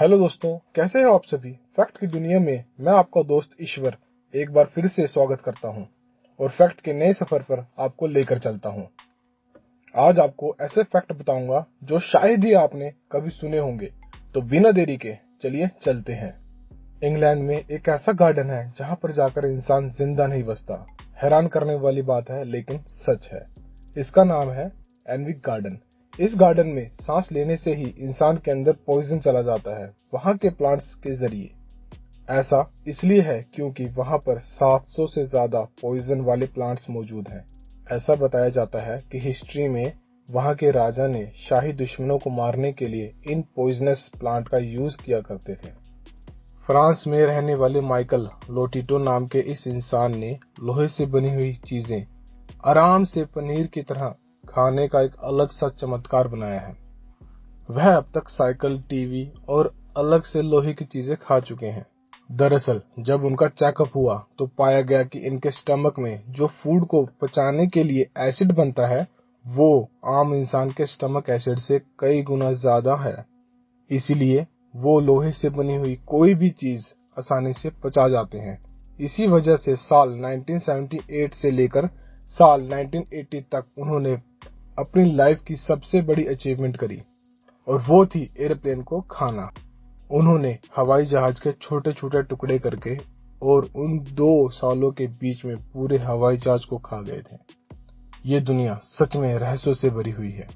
Hello दोस्तों, कैसे हैं आप सभी। फैक्ट की दुनिया में मैं आपका दोस्त ईश्वर एक बार फिर से स्वागत करता हूं और फैक्ट के नए सफर पर आपको लेकर चलता हूं। आज आपको ऐसे फैक्ट बताऊंगा जो शायद ही आपने कभी सुने होंगे। तो बिना देरी के चलिए चलते हैं। इंग्लैंड में एक ऐसा गार्डन है जहां पर जाकर इंसान जिंदा नहीं बचता। हैरान करने वाली बात है लेकिन सच है। इसका नाम है एनविक गार्डन। इस गार्डन में सांस लेने से ही इंसान के अंदर पॉइजन चला जाता है वहां के प्लांट्स के जरिए। ऐसा इसलिए है क्योंकि वहां पर 700 से ज्यादा पॉइजन वाले प्लांट्स मौजूद हैं। ऐसा बताया जाता है कि हिस्ट्री में वहां के राजा ने शाही दुश्मनों को मारने के लिए इन पॉइजनस प्लांट का यूज किया करते थे। फ्रांस में रहने वाले माइकल लोटिटो नाम के इस इंसान ने लोहे से बनी हुई चीजें आराम से पनीर की तरह खाने का एक अलग सा चमत्कार बनाया है। वह अब तक साइकिल, टीवी और अलग से लोहे की चीजें खा चुके हैं। दरअसल जब उनका चेकअप हुआ तो पाया गया कि इनके स्टमक में जो फूड को पचाने के लिए एसिड बनता है वो आम इंसान के स्टमक एसिड से कई गुना ज्यादा है। इसीलिए वो लोहे से बनी हुई कोई भी चीज आसानी से पचा जाते हैं। इसी वजह से साल 1978 से लेकर साल 1980 तक उन्होंने अपनी लाइफ की सबसे बड़ी अचीवमेंट करी और वो थी एयरप्लेन को खाना। उन्होंने हवाई जहाज के छोटे छोटे टुकड़े करके और उन 2 सालों के बीच में पूरे हवाई जहाज को खा गए थे। ये दुनिया सच में रहस्यों से भरी हुई है।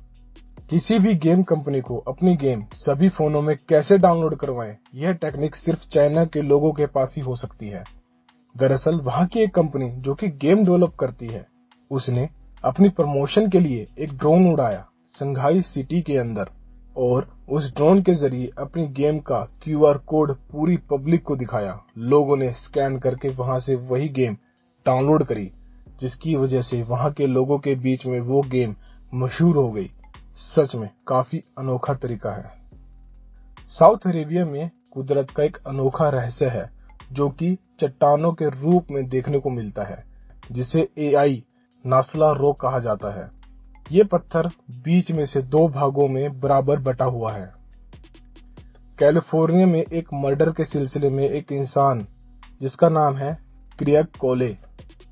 किसी भी गेम कंपनी को अपनी गेम सभी फोनों में कैसे डाउनलोड करवाएं, यह टेक्निक सिर्फ चाइना के लोगों के पास ही हो सकती है। दरअसल वहां की एक कंपनी जो कि गेम डेवलप करती है, उसने अपनी प्रमोशन के लिए एक ड्रोन उड़ाया संघाई सिटी के अंदर और उस ड्रोन के जरिए अपनी गेम का QR कोड पूरी पब्लिक को दिखाया। लोगों ने स्कैन करके वहां से वही गेम डाउनलोड करी, जिसकी वजह से वहां के लोगों के बीच में वो गेम मशहूर हो गई। सच में काफी अनोखा तरीका है। साउथ अरेबिया में कुदरत का एक अनोखा रहस्य है जो कि चट्टानों के रूप में देखने को मिलता है, जिसे AI नासला रॉक कहा जाता है। ये पत्थर बीच में से 2 भागों में बराबर बटा हुआ है। कैलिफोर्निया में एक मर्डर के सिलसिले में एक इंसान जिसका नाम है क्रेग कोले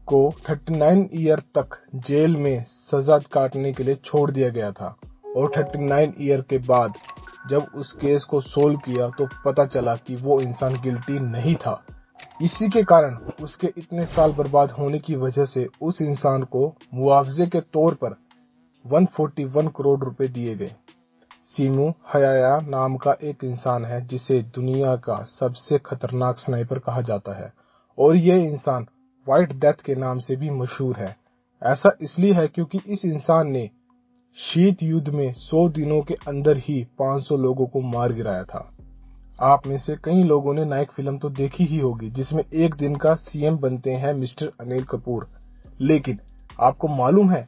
को 39 ईयर तक जेल में सजा काटने के लिए छोड़ दिया गया था और 39 ईयर के बाद जब उस केस को सोल्व किया तो पता चला कि वो इंसान गिल्टी नहीं था। इसी के कारण उसके इतने साल बर्बाद होने की वजह से उस इंसान को मुआवजे के तौर पर 141 करोड़ रुपए दिए गए। सीमू हयाया नाम का एक इंसान है जिसे दुनिया का सबसे खतरनाक स्नाइपर कहा जाता है और ये इंसान व्हाइट डेथ के नाम से भी मशहूर है। ऐसा इसलिए है क्योंकि इस इंसान ने शीत युद्ध में 100 दिनों के अंदर ही 500 लोगों को मार गिराया था। आप में से कई लोगों ने नायक फिल्म तो देखी ही होगी जिसमें एक दिन का CM बनते हैं मिस्टर अनिल कपूर। लेकिन आपको मालूम है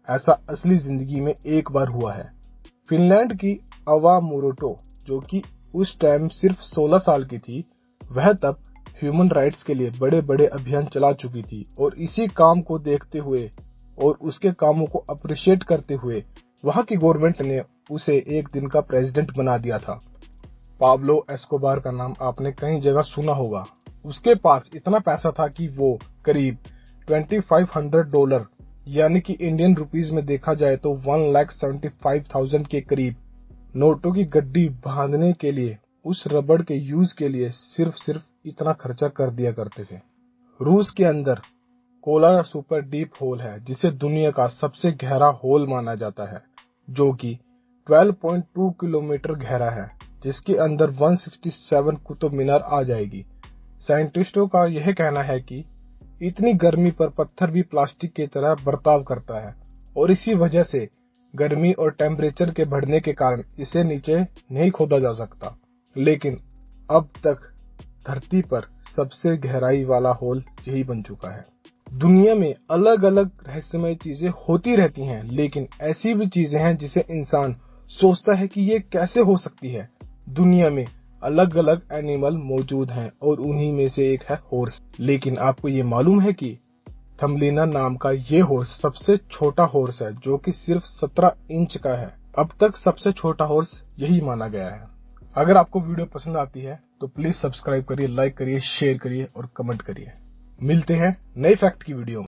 ऐसा असली जिंदगी में एक बार हुआ है। फिनलैंड की अवा मोरोटो जो कि उस टाइम सिर्फ 16 साल की थी, वह तब ह्यूमन राइट्स के लिए बड़े बड़े अभियान चला चुकी थी और इसी काम को देखते हुए और उसके कामों को अप्रिशिएट करते हुए वहां की गवर्नमेंट ने उसे एक दिन का प्रेसिडेंट बना दिया था। पाब्लो एस्कोबार का नाम आपने कई जगह सुना होगा। उसके पास इतना पैसा था कि वो करीब $2500 यानी कि इंडियन रुपीस में देखा जाए तो 1,75,000 के करीब नोटों की गड्डी बांधने के लिए उस रबड़ के यूज के लिए सिर्फ इतना खर्चा कर दिया करते थे। रूस के अंदर कोला सुपर डीप होल है जिसे दुनिया का सबसे गहरा होल माना जाता है, जो कि 12.2 किलोमीटर गहरा है, जिसके अंदर 167 कुतुब मीनार आ जाएगी। साइंटिस्टों का यह कहना है कि इतनी गर्मी पर पत्थर भी प्लास्टिक की तरह बर्ताव करता है और इसी वजह से गर्मी और टेम्परेचर के बढ़ने के कारण इसे नीचे नहीं खोदा जा सकता। लेकिन अब तक धरती पर सबसे गहराई वाला होल यही बन चुका है। दुनिया में अलग अलग रहस्यमय चीजें होती रहती हैं, लेकिन ऐसी भी चीजें हैं जिसे इंसान सोचता है कि ये कैसे हो सकती है। दुनिया में अलग अलग एनिमल मौजूद हैं और उन्हीं में से एक है हॉर्स। लेकिन आपको ये मालूम है कि थम्बलिना नाम का ये हॉर्स सबसे छोटा हॉर्स है जो कि सिर्फ 17 इंच का है। अब तक सबसे छोटा हॉर्स यही माना गया है। अगर आपको वीडियो पसंद आती है तो प्लीज सब्सक्राइब करिए, लाइक करिए, शेयर करिए और कमेंट करिए। मिलते हैं नए फैक्ट की वीडियो में।